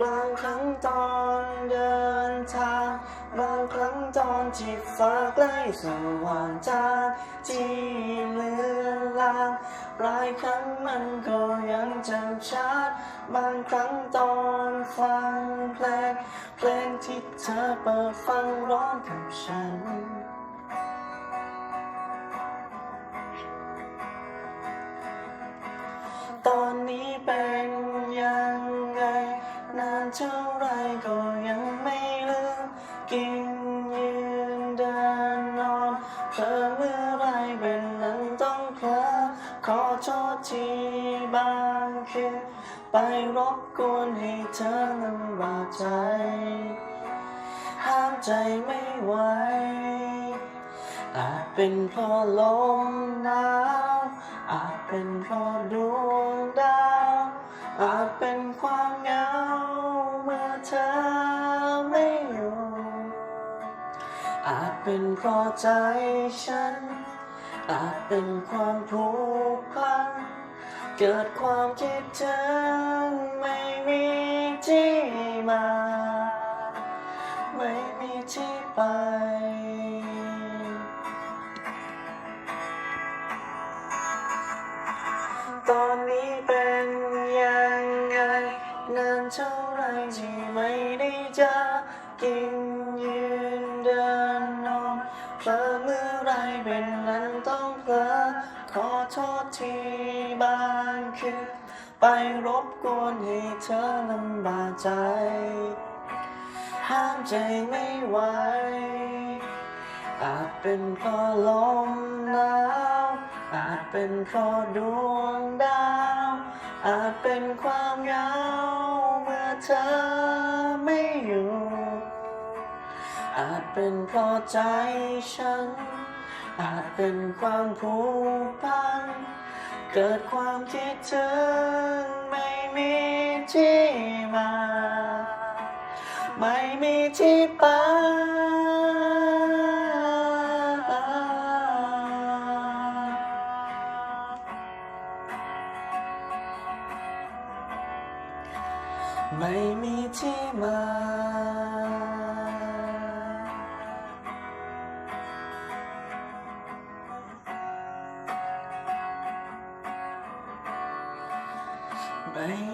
บางครั้งตอนเดินทางบางครั้งตอนที่ฟ้าใกล้สว่างจางที่เลือนลางหลายครั้งมันก็ยังจำชัดบางครั้งตอนฟังเพลงที่เธอเปิดฟังร้องกับฉันตอนนี้เป็นยังไงนานเท่าไรก็ยังไม่ลืมกินยืนเดินนอนเธอเมื่อไรเป็นนั้นต้องเพ้อขอโทษทีบางคืนไปรบกวนให้เธอลำบากใจห้ามใจไม่ไหวอาจเป็นเพราะลมหนาวอาจเป็นเพราะดวงดาวอาจเป็นความเหงาเมื่อเธอไม่อยู่อาจเป็นเพราะใจฉันอาจเป็นความผูกพันเกิดความคิดถึงไม่มีที่มาไม่มีที่ไปตอนนี้เป็นยังไงนานเท่าไรที่ไม่ได้เจอกินยืนเดินนอนเผลอเมื่อไรเป็นนั้นต้องเผลอขอโทษทีบางคืนไปรบกวนให้เธอลำบากใจห้ามใจไม่ไหวอาจเป็นเพราะลมหนาวอาจเป็นเพราะดวงดาวอาจเป็นความเหงาเมื่อเธอไม่อยู่อาจเป็นเพราะใจฉันอาจเป็นความผูกพันเกิดความคิดถึงไม่มีที่มาไม่มีที่ไปไม่มีที่มาไม่